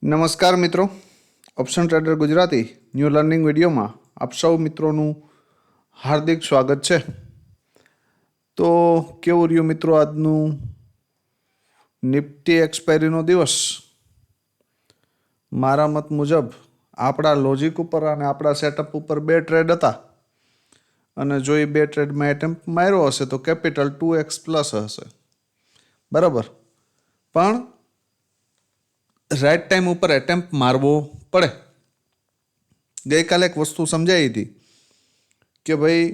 નમસ્કાર મિત્રો, option trader Gujarati new learning વિડીયોમાં આપ સૌ મિત્રોનું હાર્દિક સ્વાગત છે. તો કેવું રહ્યું મિત્રો આજનું નિફ્ટી એક્સપાયરીનો દિવસ? મારા મત મુજબ આપણા લોજિક ઉપર અને આપણા સેટઅપ ઉપર બે ટ્રેડ હતા અને જો એ બે ટ્રેડમાં એટેમ્પ માર્યો હશે તો કેપિટલ 2x પ્લસ હશે, બરાબર. પણ રાઈટ ટાઈમ ઉપર એટેમ્પ મારવો પડે. ગઈકાલે એક વસ્તુ સમજાઈ હતી કે ભાઈ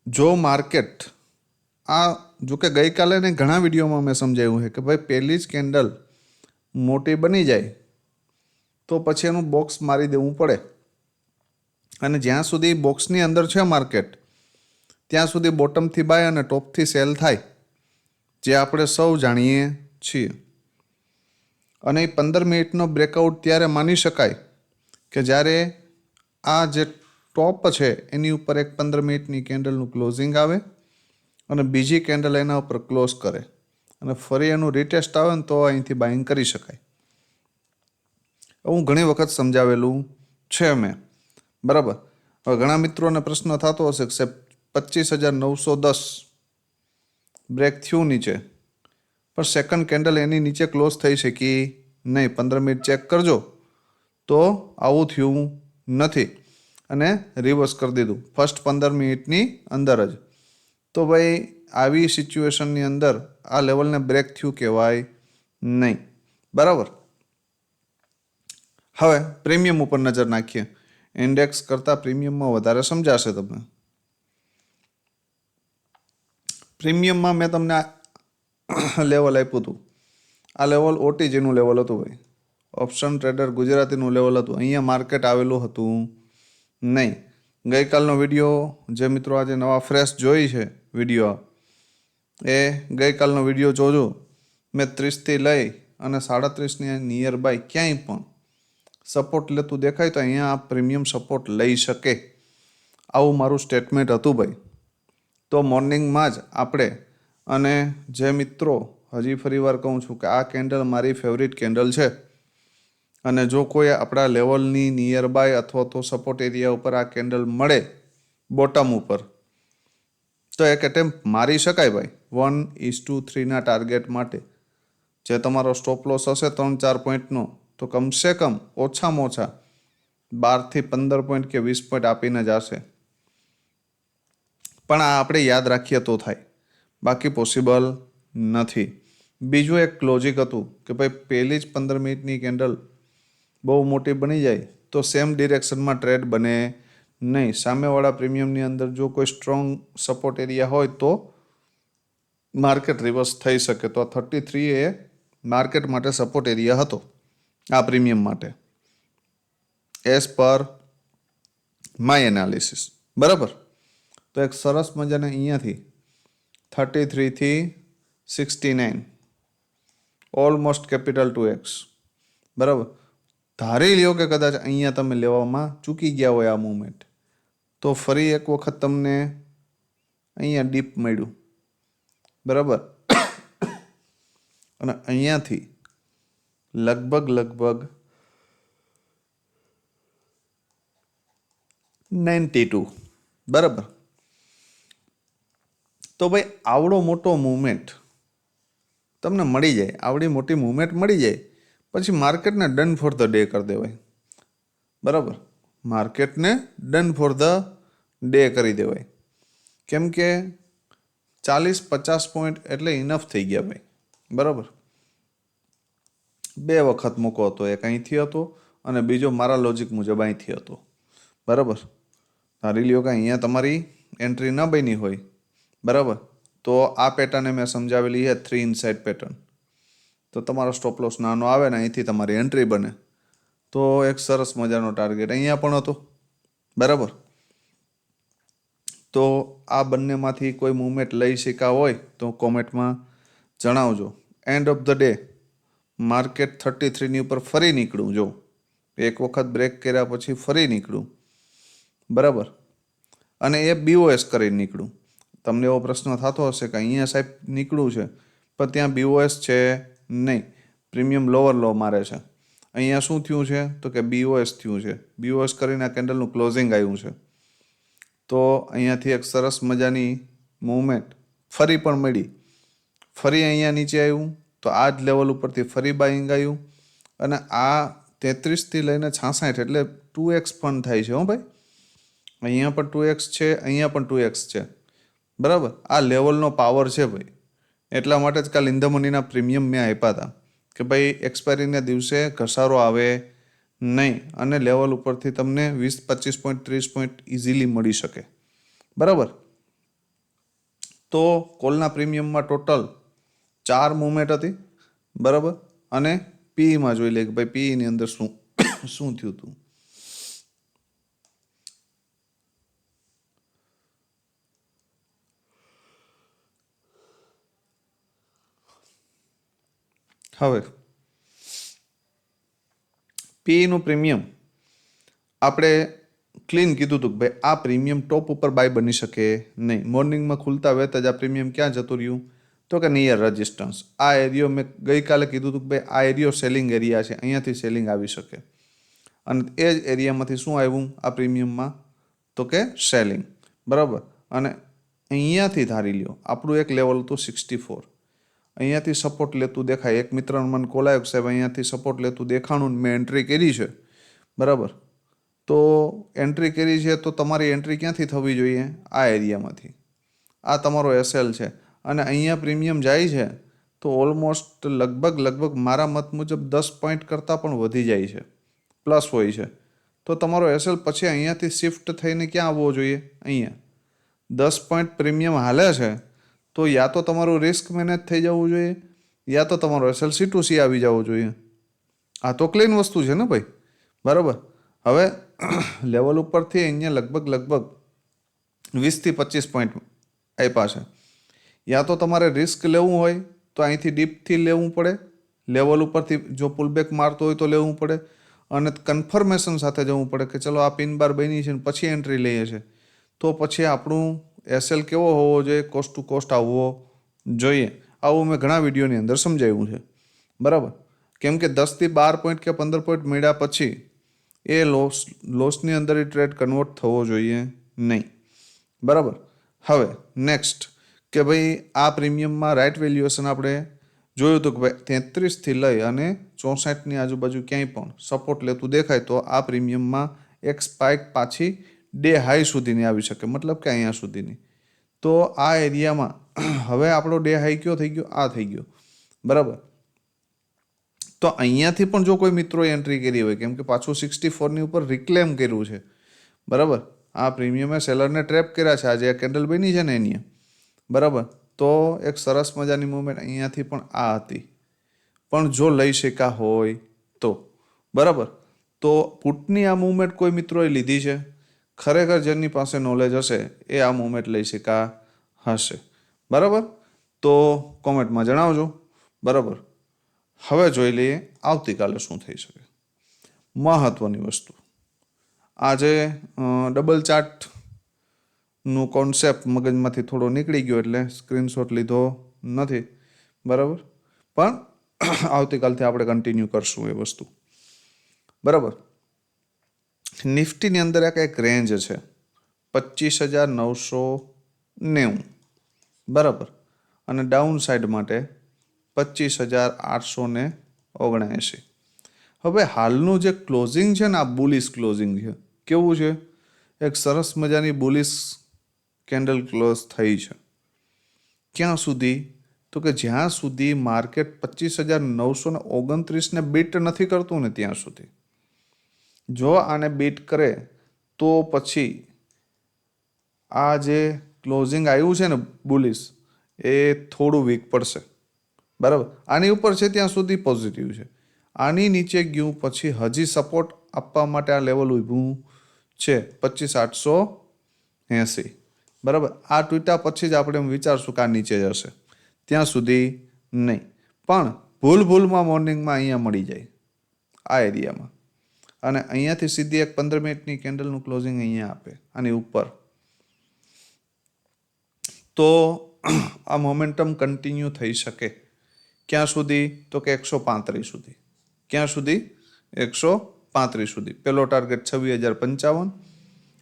જો માર્કેટ જોકે ગઈકાલે ને ઘણા વિડીયોમાં મેં સમજાવ્યું છે કે ભાઈ પહેલી જ કેન્ડલ મોટી બની જાય તો પછી એનું બોક્સ મારી દેવું પડે અને જ્યાં સુધી બોક્સની અંદર છે માર્કેટ ત્યાં સુધી બોટમથી બાય અને ટોપથી સેલ થાય, જે આપણે સૌ જાણીએ છીએ. અને એ 15 મિનિટનો બ્રેકઆઉટ ત્યારે માની શકાય કે જ્યારે આ જે ટોપ છે એની ઉપર એક 15 મિનિટની કેન્ડલનું ક્લોઝિંગ આવે અને બીજી કેન્ડલ એના ઉપર ક્લોઝ કરે અને ફરી એનું રીટેસ્ટ આવે ને તો અહીંથી બાઇંગ કરી શકાય. હું ઘણી વખત સમજાવેલું છે મેં, બરાબર. હવે ઘણા મિત્રોને પ્રશ્ન થતો હશે કે 25,910 બ્રેક થયું નીચે, પણ સેકન્ડ કેન્ડલ એની નીચે ક્લોઝ થઈ શકી નહીં. 15 મિનિટ ચેક કરજો તો આવું થયું નથી અને રિવર્સ કરી દીધું ફર્સ્ટ 15 મિનિટની અંદર જ. તો ભાઈ આવી સિચ્યુએશનની અંદર આ લેવલને બ્રેક થયું કહેવાય નહીં, બરાબર. હવે પ્રીમિયમ ઉપર નજર નાખીએ. ઇન્ડેક્સ કરતાં પ્રીમિયમમાં વધારે સમજાશે તમને. પ્રીમિયમમાં મેં તમને લેવલ આપ્યું હતું. આ લેવલ ઓટીજીનું લેવલ હતું ભાઈ, ઓપ્શન ટ્રેડર ગુજરાતીનું લેવલ હતું. અહીંયા માર્કેટ આવેલું હતું નહીં. ગઈકાલનો વિડીયો જે મિત્રો આજે નવા ફ્રેશ જોઈ છે વિડીયો, એ ગઈકાલનો વિડીયો જોજો. મેં 30થી લઈ અને 37ની નિયર બાય ક્યાંય પણ સપોર્ટ લેતું દેખાય તો અહીંયા આ પ્રીમિયમ સપોર્ટ લઈ શકે, આવું મારું સ્ટેટમેન્ટ હતું ભાઈ. તો મોર્નિંગમાં જ આપણે, અને જે મિત્રો હજી ફરીવાર કહું છું કે આ કેન્ડલ મારી ફેવરિટ કેન્ડલ છે અને જો કોઈ આપણા લેવલની નિયર બાય અથવા તો સપોર્ટ એરિયા ઉપર આ કેન્ડલ મળે બોટમ ઉપર તો એક એટેમ્પ મારી શકાય ભાઈ 1:3ના ટાર્ગેટ માટે. જે તમારો સ્ટોપ લોસ હશે 3-4 પોઈન્ટનો તો કમસે કમ ઓછામાં ઓછા 12થી 15 પોઈન્ટ કે 20 પોઈન્ટ આપીને જશે. પણ આ આપણે યાદ રાખીએ તો થાય, બાકી પોસિબલ નથી. બીજું એક લોજિક હતું કે ભાઈ પહેલી જ 15 મિનિટની કેન્ડલ બહુ મોટી બની જાય તો સેમ ડિરેક્શનમાં ટ્રેડ બને નહીં. સામેવાળા પ્રીમિયમની અંદર જો કોઈ સ્ટ્રોંગ સપોર્ટ એરિયા હોય તો માર્કેટ રિવર્સ થઈ શકે. તો આ 33 એ માર્કેટ માટે સપોર્ટ એરિયા હતો આ પ્રીમિયમ માટે, એઝ પર માય એનાલિસિસ, બરાબર. તો એક સરસ મજાને અહીંયાથી 33 થી 69 ઓલમોસ્ટ કેપિટલ 2x, બરાબર. ધારી લ્યો કે કદાચ અહીંયા તમે લેવામાં ચૂકી ગયા હોય આ મુવમેન્ટ, તો ફરી એક વખત તમને અહીંયા ડીપ મળ્યું, બરાબર. અને અહીંયાથી લગભગ 92, બરાબર. તો ભાઈ આવડો મોટો મૂવમેન્ટ તમને મળી જાય, આવડી મોટી મૂવમેન્ટ મળી જાય પછી માર્કેટને ડન ફોર ધ ડે કરી દેવાય, બરાબર. માર્કેટને ડન ફોર ધ ડે કરી દેવાય. કેમ કે 40-50 પોઈન્ટ એટલે ઇનફ થઈ ગયા ભાઈ, બરાબર. બે વખત મૂકો હતો, એક અહીંથી હતો અને બીજો મારા લોજિક મુજબ અહીંથી હતો, બરાબર. ધારી લ્યો કે અહીંયા તમારી એન્ટ્રી ન બની હોય, બરાબર, તો આ પેટર્ને મેં સમજાવેલી છે 3 ઇનસાઇડ પેટર્ન. તો તમારો સ્ટોપ લોસ નાનો આવે ને અહીંથી તમારી એન્ટ્રી બને તો એક સરસ મજાનો ટાર્ગેટ અહીંયા પણ હતો, બરાબર. તો આ બંનેમાંથી કોઈ મૂવમેન્ટ લઈ શક્યા હોય તો કોમેન્ટમાં જણાવજો. End of the day market 33ની ઉપર ફરી નીકળું, જો એક વખત બ્રેક કર્યા પછી ફરી નીકળું, બરાબર. અને એ BOS કરીને નીકળું. તમને એવો પ્રશ્ન થતો હશે કે અહીંયા સાહેબ નીકળવું છે પણ ત્યાં BOS છે નહીં, પ્રીમિયમ લોઅર લો મારે છે. અહીંયા શું થયું છે તો કે BOS થયું છે. BOS કરીને આ કેન્ડલનું ક્લોઝિંગ આવ્યું છે. તો અહીંયાથી એક સરસ મજાની મૂવમેન્ટ ફરી પણ મળી. ફરી અહીંયા નીચે આવ્યું તો આ જ લેવલ ઉપરથી ફરી બાઇંગ આવ્યું અને આ 33થી લઈને 66 એટલે 2x પણ થાય છે. હો ભાઈ, અહીંયા પણ 2x છે, અહીંયા પણ 2x છે. બરાબર, આ લેવલનો પાવર છે ભાઈ. એટલા માટે જ કાલ ઇન ધ મનીના પ્રીમિયમ મેં આપ્યા હતા કે ભાઈ એક્સપાયરીના દિવસે ઘસારો આવે નહીં અને લેવલ ઉપરથી તમને 20, 25 પોઈન્ટ, 30 પોઈન્ટ ઇઝીલી મળી શકે. બરાબર, તો કોલના પ્રીમિયમમાં ટોટલ 4 મૂવમેન્ટ હતી. બરાબર, અને પીઈમાં જોઈ લે કે ભાઈ પીઈની અંદર શું શું થયું હતું. હવે પીઈનું પ્રીમિયમ આપણે ક્લીન કીધું હતું કે ભાઈ આ પ્રીમિયમ ટોપ ઉપર બાય બની શકે નહીં. મોર્નિંગમાં ખુલતા વેત જ આ પ્રીમિયમ ક્યાં જતું રહ્યું તો કે નિયર રેઝિસ્ટન્સ. આ એરિયો મેં ગઈકાલે કીધું હતું કે ભાઈ આ એરિયો સેલિંગ એરિયા છે, અહીંયાથી સેલિંગ આવી શકે. અને એ જ એરિયામાંથી શું આવ્યું આ પ્રીમિયમમાં તો કે સેલિંગ. બરાબર, અને અહીંયાથી ધારી લ્યો આપણું એક લેવલ હતું 64. અહીંયાથી સપોર્ટ લેતું દેખાય. એક મિત્રનો મને કોલ આવ્યો સાહેબ અહીંયાથી સપોર્ટ લેતું દેખાણું, મેં એન્ટ્રી કરી છે. બરાબર, તો એન્ટ્રી કરી છે તો તમારી એન્ટ્રી ક્યાંથી થવી જોઈએ? આ એરિયામાંથી. આ તમારો SL છે અને અહીંયા પ્રીમિયમ જાય છે તો ઓલમોસ્ટ લગભગ મારા મત મુજબ 10 પોઈન્ટ કરતાં પણ વધી જાય છે, પ્લસ હોય છે. તો તમારો SL પછી અહીંયાથી શિફ્ટ થઈને ક્યાં આવવો જોઈએ? અહીંયા 10 પોઈન્ટ પ્રીમિયમ હાલે છે તો યા તો તમારું રિસ્ક મેનેજ થઈ જવું જોઈએ યા તો તમારો SL C2C આવી જવું જોઈએ. આ તો ક્લીન વસ્તુ છે ને ભાઈ. બરાબર, હવે લેવલ ઉપરથી અહીંયા લગભગ 20થી 25 પોઈન્ટ આપ્યા છે. યા તો તમારે રિસ્ક લેવું હોય તો અહીંથી ડીપથી લેવું પડે, લેવલ ઉપરથી જો પુલબેક મારતો હોય તો લેવું પડે અને કન્ફર્મેશન સાથે જવું પડે કે ચલો આ પિન બાર બની છે ને પછી એન્ટ્રી લઈએ છીએ તો પછી આપણું SL કેવો હોવો જોઈએ? કોસ્ટ ટુ કોસ્ટ આવવો જોઈએ. આવું મેં ઘણા વિડીયોની અંદર સમજાવ્યું છે. બરાબર, કેમ કે 10થી 12 પોઈન્ટ કે 15 પોઈન્ટ મળ્યા પછી એ લોસની અંદર એ ટ્રેડ કન્વર્ટ થવો જોઈએ નહીં. બરાબર, હવે નેક્સ્ટ કે ભાઈ આ પ્રીમિયમમાં રાઇટ વેલ્યુએશન આપણે જોયું હતું કે ભાઈ 33થી લઈ અને 64ની આજુબાજુ ક્યાંય પણ સપોર્ટ લેતું દેખાય તો આ પ્રીમિયમમાં એક સ્પાઇક પાછી ડે હાઈ સુધીની આવી શકે, મતલબ કે અહીંયા સુધીની. તો આ એરિયામાં હવે આપણો ડે હાઈ કયો થઈ ગયો? આ થઈ ગયો. બરાબર, તો અહીંયાથી પણ જો કોઈ મિત્રોએ એન્ટ્રી કરી હોય કેમ કે પાછું 64ની ઉપર રિક્લેમ કર્યું છે. બરાબર, આ પ્રીમિયમે સેલરને ટ્રેપ કર્યા છે. આજે કેન્ડલ બની છે ને એની. બરાબર, તો એક સરસ મજાની મૂવમેન્ટ અહીંયાથી પણ આ હતી, પણ જો લઈ શકા હોય તો. બરાબર, તો પુટની આ મૂવમેન્ટ કોઈ મિત્રોએ લીધી છે? ખરેખર જેની પાસે નોલેજ હશે એ આ મૂવમેન્ટ લઈ શકા હશે. બરાબર, તો કોમેન્ટમાં જણાવજો. બરાબર, હવે જોઈ લઈએ આવતીકાલે શું થઈ શકે. મહત્વની વસ્તુ, આજે ડબલ ચાર્ટનું કોન્સેપ્ટ મગજમાંથી થોડો નીકળી ગયો એટલે સ્ક્રીનશોટ લીધો નથી. બરાબર, પણ આવતીકાલથી આપણે કન્ટિન્યુ કરશું એ વસ્તુ. બરાબર, નિફ્ટીની અંદર એક રેન્જ છે 25,990. બરાબર, અને ડાઉન સાઈડ માટે 25,879. હવે હાલનું જે ક્લોઝિંગ છે ને આ બુલિશ ક્લોઝિંગ છે. કેવું છે? એક સરસ મજાની બુલિશ કેન્ડલ ક્લોઝ થઈ છે. ક્યાં સુધી તો કે જ્યાં સુધી માર્કેટ 25,929ને બીટ નથી કરતું ને ત્યાં સુધી. જો આને બીટ કરે તો પછી આ જે ક્લોઝિંગ આવ્યું છે ને બુલિશ એ થોડું વીક પડશે. બરાબર, આની ઉપર છે ત્યાં સુધી પોઝિટિવ છે. આની નીચે ગયું પછી હજી સપોર્ટ આપવા માટે આ લેવલ ઊભું છે 25,880. બરાબર, આ તૂટ્યા પછી જ આપણે વિચારશું કે આ નીચે જશે, ત્યાં સુધી નહીં. પણ ભૂલમાં મોર્નિંગમાં અહીંયા મળી જાય આ એરિયામાં અને અહીંયાથી સીધી એક 15 મિનિટની કેન્ડલનું ક્લોઝિંગ અહીંયા આપે આની ઉપર, તો આ મોમેન્ટમ કન્ટિન્યુ થઈ શકે. ક્યાં સુધી તો કે 135 સુધી. ક્યાં સુધી? 135 સુધી. પહેલો ટાર્ગેટ 26,055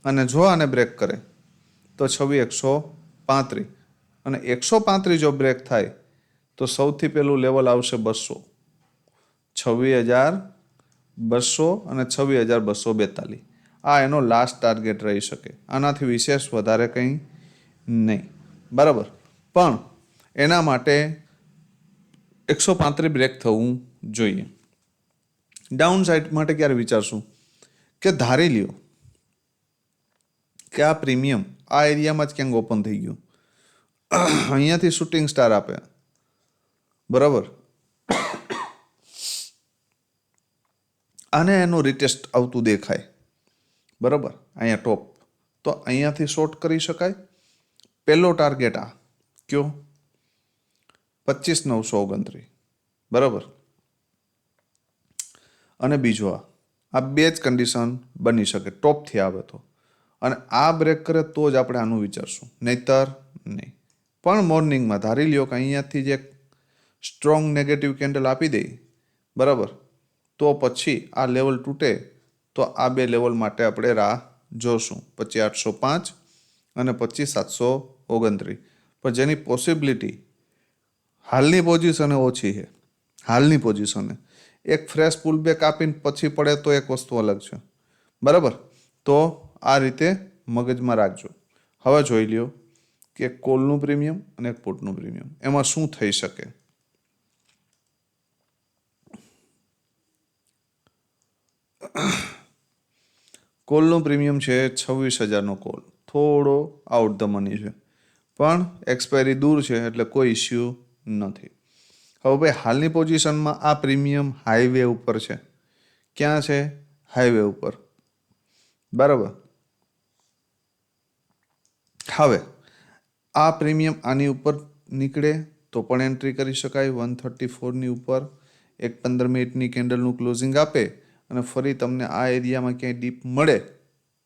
અને જો આને બ્રેક કરે તો 26,135 અને 135 જો બ્રેક થાય તો સૌથી પહેલું લેવલ આવશે 200, 26,200 અને 26,242. આ એનો લાસ્ટ ટાર્ગેટ રહી શકે. આનાથી વિશેષ વધારે કંઈ નહીં, બરાબર. પણ એના માટે 135 બ્રેક થવું જોઈએ. ડાઉન સાઇડ માટે ક્યારે વિચારશું કે ધારી લ્યો કે આ પ્રીમિયમ આ એરિયામાં જ ક્યાંક ઓપન થઈ ગયું, અહીંયાથી શૂટિંગ સ્ટાર આપે, બરાબર, આને એનું રિટેસ્ટ આવતું દેખાય, બરાબર, અહીંયા ટોપ, તો અહીંયાથી શોર્ટ કરી શકાય. પહેલો ટાર્ગેટ આ કયો 25,929, બરાબર, અને બીજો આ બે જ કન્ડિશન બની શકે ટોપથી આવે તો, અને આ બ્રેક કરે તો જ આપણે આનું વિચારશું, નહીતર નહીં. પણ મોર્નિંગમાં ધારી લ્યો કે અહીંયાથી જે સ્ટ્રોંગ નેગેટિવ કેન્ડલ આપી દે, બરાબર, તો પછી આ લેવલ તૂટે તો આ બે લેવલ માટે આપણે રાહ જોશું, 25,805 અને 25,729, પણ જેની પોસિબિલિટી હાલની પોઝિશને ઓછી છે. હાલની પોઝિશને એક ફ્રેશ પુલબેક આપીને પછી પડે તો એક વસ્તુ અલગ છે, બરાબર. તો આ રીતે મગજમાં રાખજો. હવે જોઈ લ્યો કે એક કોલનું પ્રીમિયમ અને એક પુટનું પ્રીમિયમ, એમાં શું થઈ શકે. કોલનું પ્રીમિયમ છે 26,000નો કોલ, થોડો આઉટ ધ મની છે, પણ એક્સપાયરી દૂર છે એટલે કોઈ ઇસ્યુ નથી. હવે ભાઈ હાલની પોઝિશનમાં આ પ્રીમિયમ હાઈવે ઉપર છે. ક્યાં છે? હાઈવે ઉપર, બરાબર. હવે આ પ્રીમિયમ આની ઉપર નીકળે તો પણ એન્ટ્રી કરી શકાય 134ની ઉપર. એક 15 મિનિટની કેન્ડલનું ક્લોઝિંગ આપે અને ફરી તમને આ એરિયામાં ક્યાંય ડીપ મળે,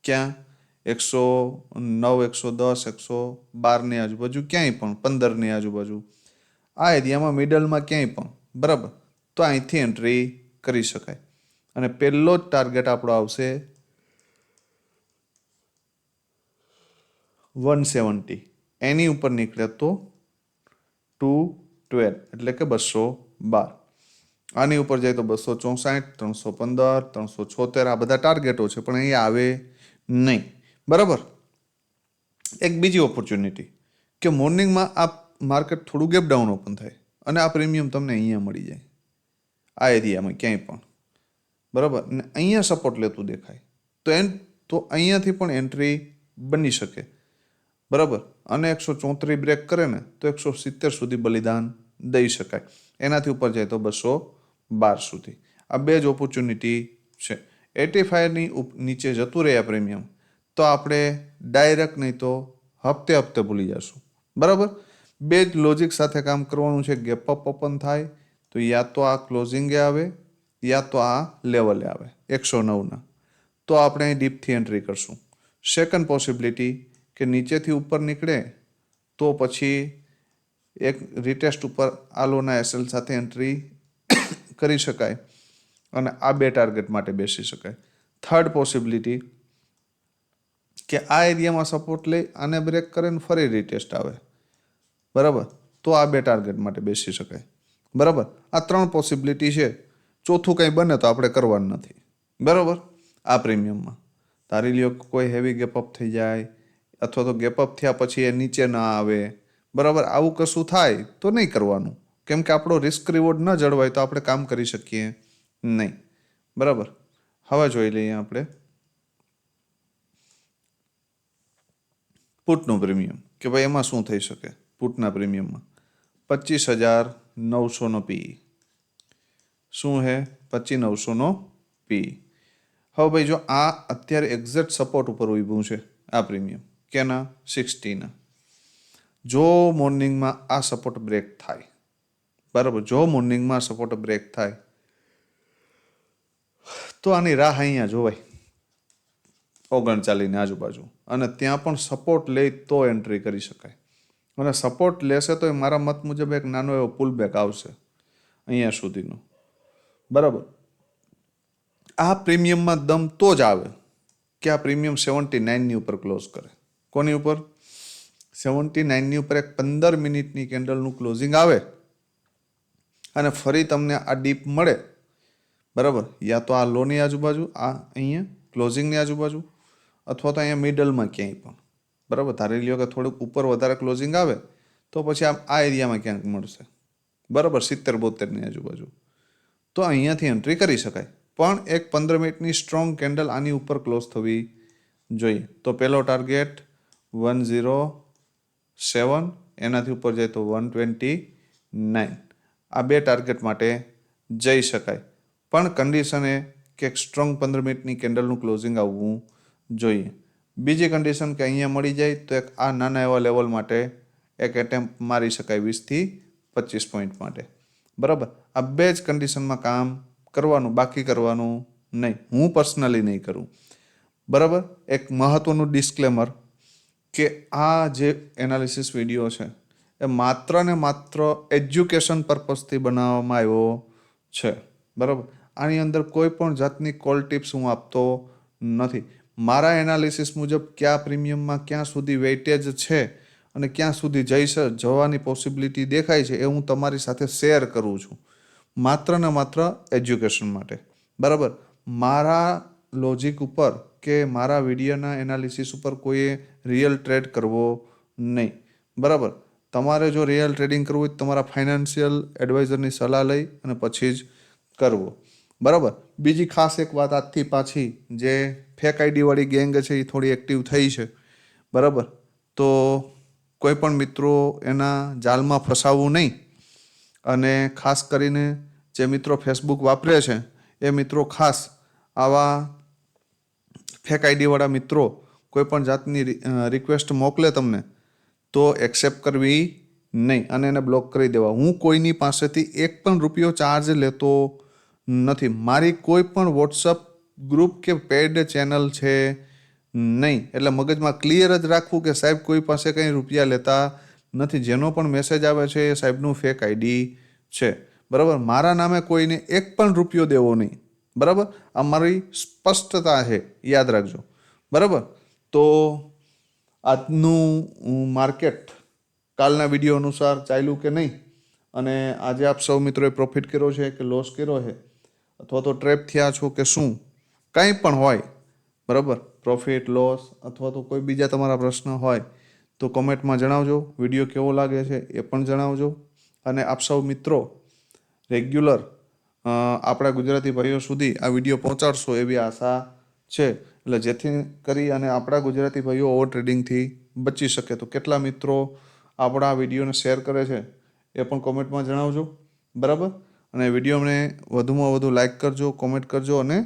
ક્યાં 109, 110, 112ની આજુબાજુ, ક્યાંય પણ 15ની આજુબાજુ, આ એરિયામાં મિડલમાં ક્યાંય પણ, બરાબર, તો અહીંથી એન્ટ્રી કરી શકાય. અને પહેલો જ ટાર્ગેટ આપણો આવશે 170, એની ઉપર નીકળે તો 212 એટલે કે 212. આની ઉપર જાય તો 264, 315, 376, આ બધા ટાર્ગેટો છે, પણ અહીં આવે નહીં, બરાબર. એક બીજી ઓપોર્ચ્યુનિટી કે મોર્નિંગમાં આ માર્કેટ થોડું ગેપ ડાઉન ઓપન થાય અને આ પ્રીમિયમ તમને અહીંયા મળી જાય, આ એરિયામાં ક્યાંય પણ, બરાબર, ને અહીંયા સપોર્ટ લેતું દેખાય તો અહીંયાથી પણ એન્ટ્રી બની શકે, બરાબર. અને 134 બ્રેક કરે ને તો 170 સુધી બલિદાન દઈ શકાય. એનાથી ઉપર જાય તો 212 સુધી. આ બે જ ઓપોર્ચ્યુનિટી છે. 85ની નીચે જતું રહે આ પ્રીમિયમ તો આપણે ડાયરેક્ટ નહીં તો હપ્તે હપ્તે ભૂલી જશું, બરાબર. બે જ લોજિક સાથે કામ કરવાનું છે. ગેપ અપ ઓપન થાય તો યા તો આ ક્લોઝિંગે આવે યા તો આ લેવલે આવે 109ના, તો આપણે અહીં ડીપથી એન્ટ્રી કરશું. સેકન્ડ પોસિબિલિટી કે નીચેથી ઉપર નીકળે તો પછી એક રિટેસ્ટ ઉપર આ લોના એસએલ સાથે એન્ટ્રી કરી શકાય અને આ બે ટાર્ગેટ માટે બેસી શકાય. થર્ડ પોસિબિલિટી કે આ એરિયામાં સપોર્ટ લઈ આને બ્રેક કરે ને ફરી રિટેસ્ટ આવે, બરાબર, તો આ બે ટાર્ગેટ માટે બેસી શકાય, બરાબર. આ ત્રણ પોસિબિલિટી છે. ચોથું કંઈ બને તો આપણે કરવાનું નથી, બરાબર. આ પ્રીમિયમમાં ધારી લ્યો કોઈ હેવી ગેપઅપ થઈ જાય અથવા તો ગેપઅપ થયા પછી એ નીચે ના આવે, બરાબર, આવું કશું થાય તો નહીં કરવાનું, કેમ કે આપણો રિસ્ક રિવોર્ડ ન જળવાય તો આપણે કામ કરી શકીએ નહીં, બરાબર. હવે જોઈ લઈએ આપણે પુટનું પ્રીમિયમ કે ભાઈ એમાં શું થઈ શકે. પુટના પ્રીમિયમમાં 25,900નો પી શું હે 25,900નો પી. હવે ભાઈ જો આ અત્યારે એક્ઝેક્ટ સપોર્ટ ઉપર ઊભું છે આ પ્રીમિયમ કેના 60ના, જો મોર્નિંગમાં આ સપોર્ટ બ્રેક થાય, બરાબર, જો મોર્નિંગમાં સપોર્ટ બ્રેક થાય તો આની રાહ અહીંયા જોવાય 39ની આજુબાજુ, અને ત્યાં પણ સપોર્ટ લે તો એન્ટ્રી કરી શકાય. અને સપોર્ટ લેશે તો એ મારા મત મુજબ એક નાનો એવો પુલ બેક આવશે અહીંયા સુધીનો, બરાબર. આ પ્રીમિયમમાં દમ તો જ આવે કે આ પ્રીમિયમ 79ની ઉપર ક્લોઝ કરે. કોની ઉપર? 79ની ઉપર એક 15 મિનિટની કેન્ડલનું ક્લોઝિંગ આવે અને ફરી તમને આ ડીપ મળે, બરાબર, યા તો આ લોની આજુબાજુ, આ અહીંયા ક્લોઝિંગની આજુબાજુ, અથવા તો અહીંયા મિડલમાં ક્યાંય પણ, બરાબર. ધારી લ્યો કે થોડુંક ઉપર વધારે ક્લોઝિંગ આવે તો પછી આ એરિયામાં ક્યાંક મળશે, બરાબર, 70-72ની આજુબાજુ, તો અહીંયાથી એન્ટ્રી કરી શકાય. પણ એક 15 મિનિટની સ્ટ્રોંગ કેન્ડલ આની ઉપર ક્લોઝ થવી જોઈએ. તો પહેલો ટાર્ગેટ 107, એનાથી ઉપર જાય તો 129. આ બે ટાર્ગેટ માટે જઈ શકાય. પણ કન્ડિશન એ કે સ્ટ્રોંગ 15 મિનિટની કેન્ડલનું ક્લોઝિંગ આવવું જોઈએ. બીજી કન્ડિશન કે અહીંયા મળી જાય તો એક આ નાના એવા લેવલ માટે એક એટેમ્પ મારી શકાય 20-25 પોઈન્ટ માટે, બરાબર. આ બે જ કન્ડિશનમાં કામ કરવાનું, બાકી કરવાનું નહીં. હું પર્સનલી નહીં કરું, બરાબર. એક મહત્વનું ડિસ્ક્લેમર કે આ જે એનાલિસિસ વિડીયો છે એ માત્ર ને માત્ર એજ્યુકેશન પર્પઝથી બનાવવામાં આવ્યો છે, બરાબર. આની અંદર કોઈ પણ જાતની કોલ ટિપ્સ હું આપતો નથી. મારા એનાલિસિસ મુજબ કયા પ્રીમિયમમાં ક્યાં સુધી વેઇટેજ છે અને ક્યાં સુધી જવાની પોસિબિલિટી દેખાય છે એ હું તમારી સાથે શેર કરું છું, માત્ર ને માત્ર એજ્યુકેશન માટે, બરાબર. મારા લોજિક ઉપર કે મારા વિડીયોના એનાલિસિસ ઉપર કોઈએ રિયલ ટ્રેડ કરવો નહીં, બરાબર. તમારે જો રિયલ ટ્રેડિંગ કરવું હોય તમારા ફાઇનાન્શિયલ એડવાઇઝરની સલાહ લઈ અને પછી જ કરવો, બરાબર. બીજી ખાસ એક વાત આજથી પાછી જે ફેક આઈડીવાળી ગેંગ છે એ થોડી એક્ટિવ થઈ છે, બરાબર. તો કોઈ પણ મિત્રો એના જાલમાં ફસાવવું નહીં. અને ખાસ કરીને જે મિત્રો ફેસબુક વાપરે છે એ મિત્રો ખાસ આવા ફેક આઈડીવાળા મિત્રો કોઈ પણ જાતની રિક્વેસ્ટ મોકલે તમને તો એક્સેપ્ટ કરવી નહીં અને એને બ્લોક કરી દેવા. હું કોઈની પાસેથી એક પણ રૂપિયો ચાર્જ લેતો નથી. મારી કોઈ પણ વોટ્સઅપ ગ્રુપ કે પેડ ચેનલ છે નહીં. એટલે મગજમાં ક્લિયર જ રાખવું કે સાહેબ કોઈ પાસે કંઈ રૂપિયા લેતા નથી. જેનો પણ મેસેજ આવે છે એ સાહેબનું ફેક આઈડી છે, બરાબર. મારા નામે કોઈને એક પણ રૂપિયો દેવો નહીં, બરાબર. આ મારી સ્પષ્ટતા છે, યાદ રાખજો, બરાબર. તો આજનું માર્કેટ કાલના વિડીયો અનુસાર ચાલ્યું કે નહીં, અને આજે આપ સૌ મિત્રોએ પ્રોફિટ કર્યો છે કે લોસ કર્યો છે, અથવા તો ટ્રેપ થયા છો કે શું, કંઈ પણ હોય, બરાબર, પ્રોફિટ લોસ અથવા તો કોઈ બીજા તમારા પ્રશ્ન હોય તો કોમેન્ટમાં જણાવજો. વિડીયો કેવો લાગે છે એ પણ જણાવજો. અને આપ સૌ મિત્રો રેગ્યુલર આપણા ગુજરાતી ભાઈઓ સુધી આ વિડીયો પહોંચાડશો એવી આશા છે, એટલે જેથી કરી અને આપણા ગુજરાતી ભાઈઓ ઓવર ટ્રેડિંગથી બચી શકે. તો કેટલા મિત્રો આપણા વિડીયોને શેર કરે છે એ પણ કોમેન્ટમાં જણાવજો, બરાબર. અને વિડીયોને વધુમાં વધુ લાઇક કરજો, કોમેન્ટ કરજો. અને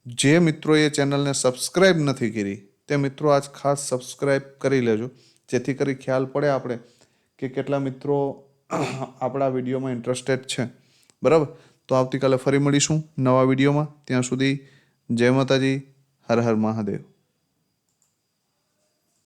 જે મિત્રોએ ચેનલને સબસ્ક્રાઈબ નથી કરી તે મિત્રો આજ ખાસ સબસ્ક્રાઈબ કરી લેજો, જેથી કરી ખ્યાલ પડે આપણે કે કેટલા મિત્રો આપણા વિડીયોમાં ઇન્ટરેસ્ટેડ છે, બરાબર. તો આવતીકાલે ફરી મળીશું નવા વિડીયોમાં. ત્યાં સુધી જય માતાજી, હર હર મહાદેવ.